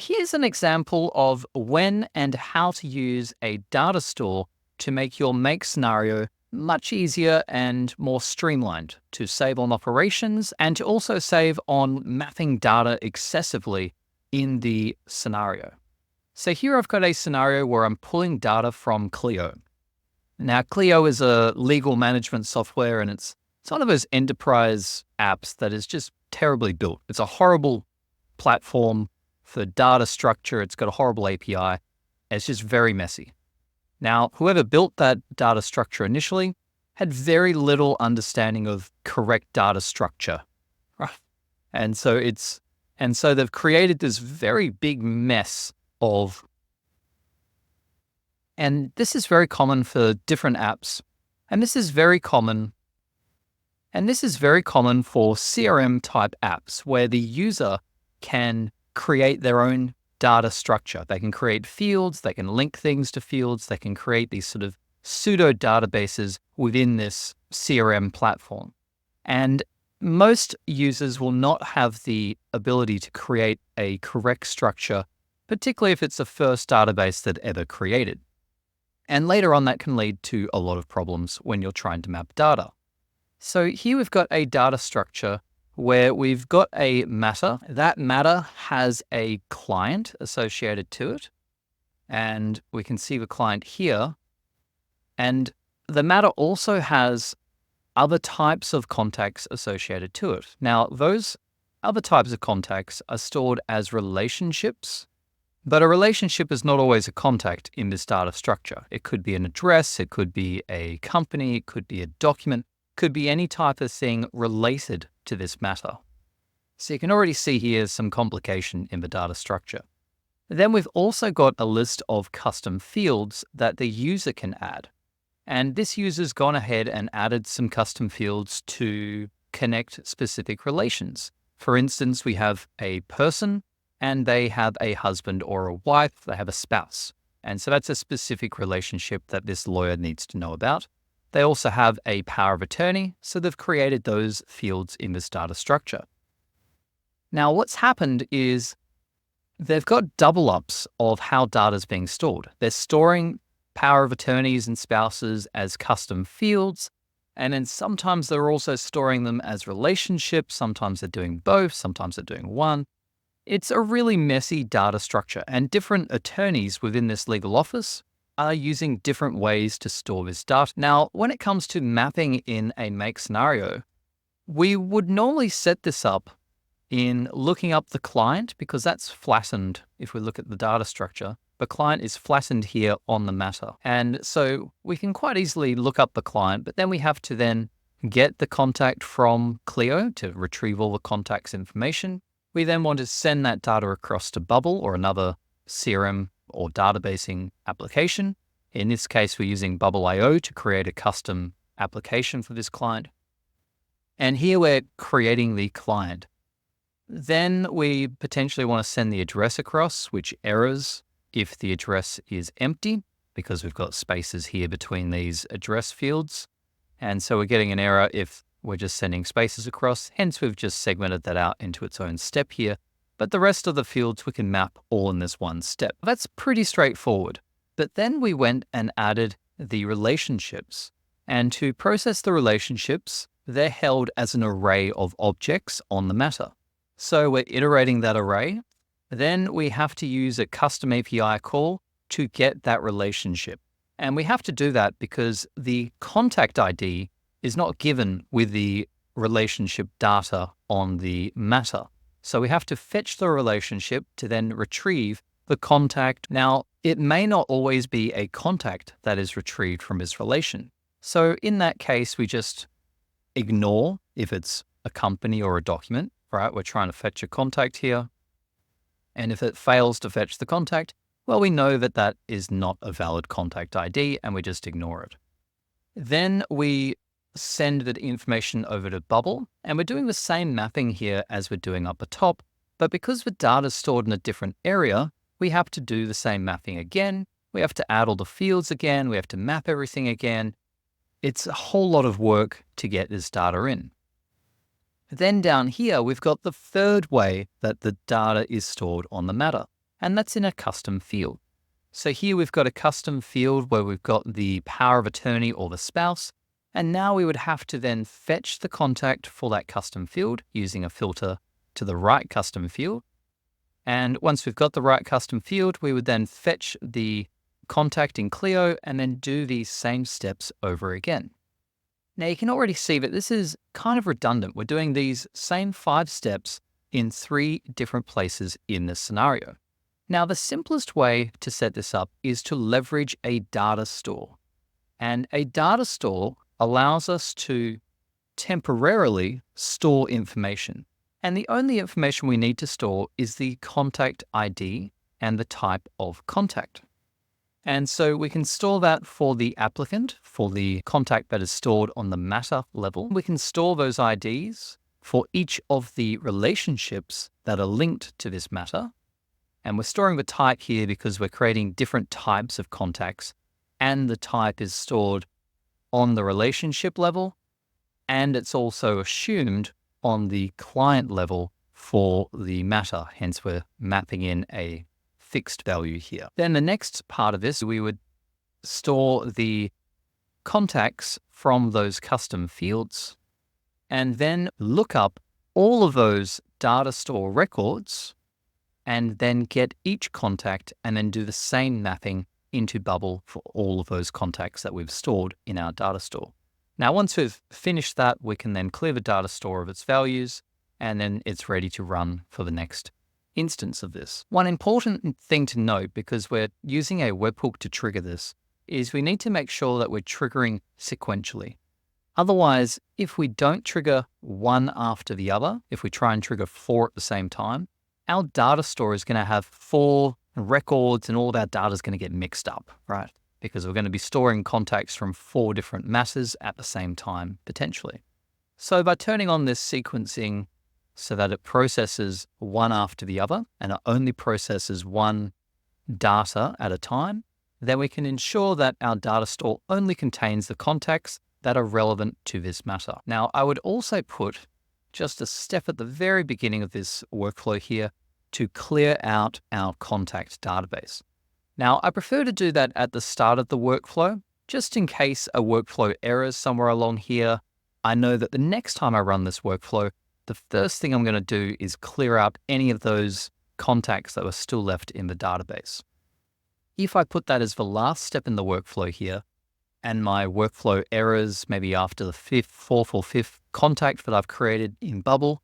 Here's an example of when and how to use a data store to make your make scenario much easier and more streamlined, to save on operations and to also save on mapping data excessively in the scenario. So here I've got a scenario where I'm pulling data from Clio. Now, Clio is a legal management software, and it's one of those enterprise apps that is just terribly built. It's a horrible platform for data structure. It's got a horrible API. It's just very messy. Now, whoever built that data structure initially had very little understanding of correct data structure. Right? And so they've created this very big mess of, and this is very common for different apps. And this is very common for CRM type apps where the user can create their own data structure. They can create fields, they can link things to fields, they can create these sort of pseudo databases within this CRM platform. And most users will not have the ability to create a correct structure, particularly if it's the first database that ever created. And later on, that can lead to a lot of problems when you're trying to map data. So here we've got a data structure where we've got a matter. That matter has a client associated to it. And we can see the client here. And the matter also has other types of contacts associated to it. Now, those other types of contacts are stored as relationships, but a relationship is not always a contact in this data structure. It could be an address, it could be a company, it could be a document, could be any type of thing related to this matter. So you can already see here some complication in the data structure. Then we've also got a list of custom fields that the user can add. And this user's gone ahead and added some custom fields to connect specific relations. For instance, we have a person and they have a husband or a wife, they have a spouse. And so that's a specific relationship that this lawyer needs to know about. They also have a power of attorney, so they've created those fields in this data structure. Now, what's happened is they've got double ups of how data is being stored. They're storing power of attorneys and spouses as custom fields, and then sometimes they're also storing them as relationships. Sometimes they're doing both, sometimes they're doing one. It's a really messy data structure, and different attorneys within this legal office are using different ways to store this data. Now, when it comes to mapping in a make scenario, we would normally set this up in looking up the client, because that's flattened. If we look at the data structure, the client is flattened here on the matter. And so we can quite easily look up the client, but then we have to then get the contact from Clio to retrieve all the contact's information. We then want to send that data across to Bubble or another CRM or databasing application. In this case, we're using Bubble.io to create a custom application for this client. And here we're creating the client. Then we potentially want to send the address across, which errors if the address is empty, because we've got spaces here between these address fields. And so we're getting an error if we're just sending spaces across. Hence, we've just segmented that out into its own step here. But the rest of the fields we can map all in this one step. That's pretty straightforward. But then we went and added the relationships. And to process the relationships, they're held as an array of objects on the matter. So we're iterating that array. Then we have to use a custom API call to get that relationship. And we have to do that because the contact ID is not given with the relationship data on the matter. So we have to fetch the relationship to then retrieve the contact. Now, it may not always be a contact that is retrieved from this relation. So in that case, we just ignore if it's a company or a document, right? We're trying to fetch a contact here. And if it fails to fetch the contact, well, we know that that is not a valid contact ID and we just ignore it. Then we send the information over to Bubble, and we're doing the same mapping here as we're doing up the top, but because the data is stored in a different area, we have to do the same mapping again. We have to add all the fields again. We have to map everything again. It's a whole lot of work to get this data in. Then down here, we've got the third way that the data is stored on the matter. and that's in a custom field. So here we've got a custom field where we've got the power of attorney or the spouse, and now we would have to then fetch the contact for that custom field using a filter to the right custom field. And once we've got the right custom field, we would then fetch the contact in Clio and then do these same steps over again. Now you can already see that this is kind of redundant. We're doing these same 5 steps in 3 different places in this scenario. Now the simplest way to set this up is to leverage a data store. And a data store allows us to temporarily store information. And the only information we need to store is the contact ID and the type of contact. And so we can store that for the applicant, for the contact that is stored on the matter level. We can store those IDs for each of the relationships that are linked to this matter. And we're storing the type here because we're creating different types of contacts, and the type is stored on the relationship level, and it's also assumed on the client level for the matter. Hence, we're mapping in a fixed value here. Then the next part of this, we would store the contacts from those custom fields and then look up all of those data store records and then get each contact and then do the same mapping into Bubble for all of those contacts that we've stored in our data store. Now, once we've finished that, we can then clear the data store of its values, and then it's ready to run for the next instance of this. One important thing to note, because we're using a webhook to trigger this, is we need to make sure that we're triggering sequentially. Otherwise, if we don't trigger one after the other, if we try and trigger 4 at the same time, our data store is going to have 4 records and all of our data is going to get mixed up, right? Because we're going to be storing contacts from 4 different matters at the same time, potentially. So by turning on this sequencing so that it processes one after the other and it only processes one data at a time, then we can ensure that our data store only contains the contacts that are relevant to this matter. Now, I would also put just a step at the very beginning of this workflow here to clear out our contact database. Now, I prefer to do that at the start of the workflow, just in case a workflow errors somewhere along here. I know that the next time I run this workflow, the first thing I'm going to do is clear out any of those contacts that were still left in the database. If I put that as the last step in the workflow here, and my workflow errors maybe after the 4th or 5th contact that I've created in Bubble,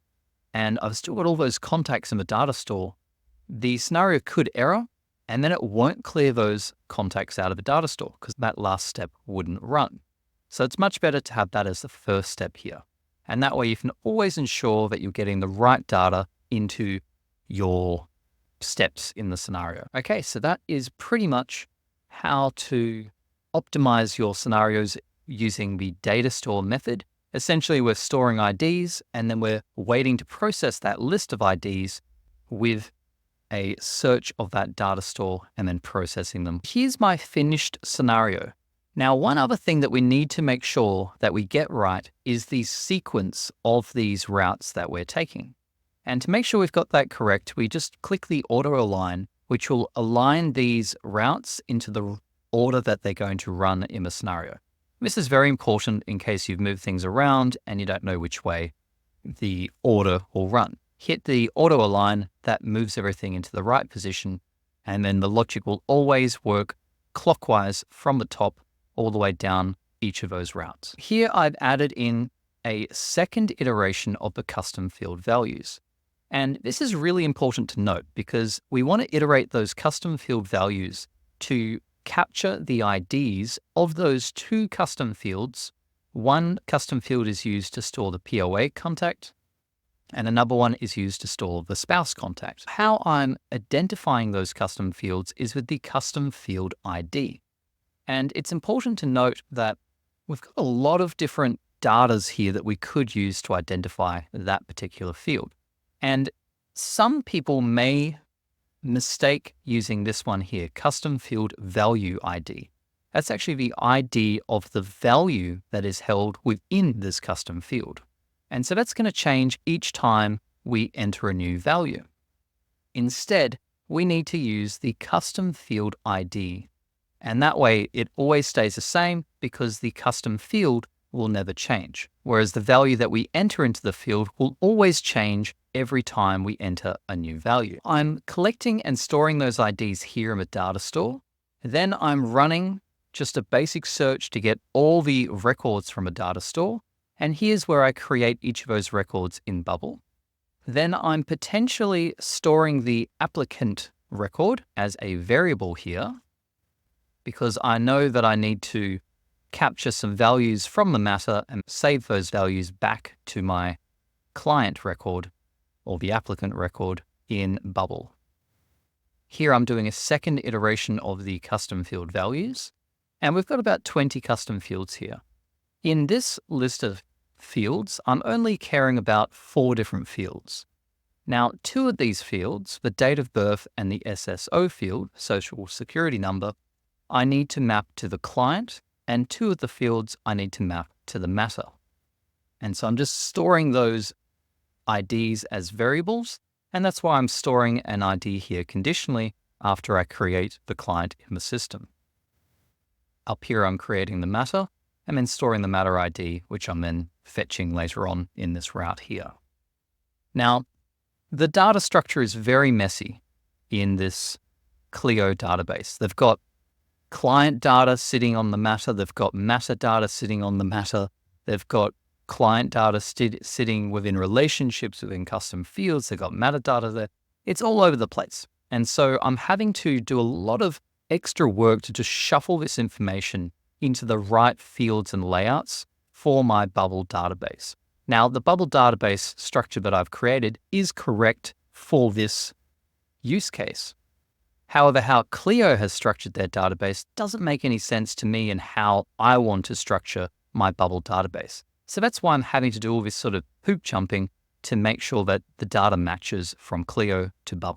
and I've still got all those contacts in the data store, the scenario could error, and then it won't clear those contacts out of the data store because that last step wouldn't run. So it's much better to have that as the first step here. And that way you can always ensure that you're getting the right data into your steps in the scenario. Okay, so that is pretty much how to optimize your scenarios using the data store method. Essentially, we're storing IDs and then we're waiting to process that list of IDs with a search of that data store and then processing them. Here's my finished scenario. Now, one other thing that we need to make sure that we get right is the sequence of these routes that we're taking. And to make sure we've got that correct, we just click the auto align, which will align these routes into the order that they're going to run in the scenario. This is very important in case you've moved things around and you don't know which way the order will run. Hit the auto align, that moves everything into the right position, and then the logic will always work clockwise from the top all the way down each of those routes. Here I've added in a second iteration of the custom field values. And this is really important to note because we want to iterate those custom field values to capture the IDs of those 2 custom fields. One custom field is used to store the POA contact, and another one is used to store the spouse contact. How I'm identifying those custom fields is with the custom field ID. And it's important to note that we've got a lot of different datas here that we could use to identify that particular field. And some people may mistake using this one here, custom field value ID. That's actually the ID of the value that is held within this custom field. And so that's going to change each time we enter a new value. Instead, we need to use the custom field ID. And that way it always stays the same because the custom field will never change. Whereas the value that we enter into the field will always change every time we enter a new value. I'm collecting and storing those IDs here in the data store. Then I'm running just a basic search to get all the records from a data store. And here's where I create each of those records in Bubble. Then I'm potentially storing the applicant record as a variable here because I know that I need to capture some values from the matter and save those values back to my client record or the applicant record in Bubble. Here I'm doing a second iteration of the custom field values, and we've got about 20 custom fields here. In this list of fields, I'm only caring about 4 different fields. Now, 2 of these fields, the date of birth and the SSO field, social security number, I need to map to the client, and 2 of the fields I need to map to the matter. And so I'm just storing those IDs as variables, and that's why I'm storing an ID here conditionally after I create the client in the system. Up here I'm creating the matter, and then storing the matter ID, which I'm then fetching later on in this route here. Now, the data structure is very messy in this Clio database. They've got client data sitting on the matter. They've got matter data sitting on the matter. They've got client data sitting within relationships within custom fields. They've got metadata there. It's all over the place. And so I'm having to do a lot of extra work to just shuffle this information into the right fields and layouts for my Bubble database. Now, the Bubble database structure that I've created is correct for this use case. However, how Clio has structured their database doesn't make any sense to me and how I want to structure my Bubble database. So that's why I'm having to do all this sort of hoop jumping to make sure that the data matches from Clio to Bubble.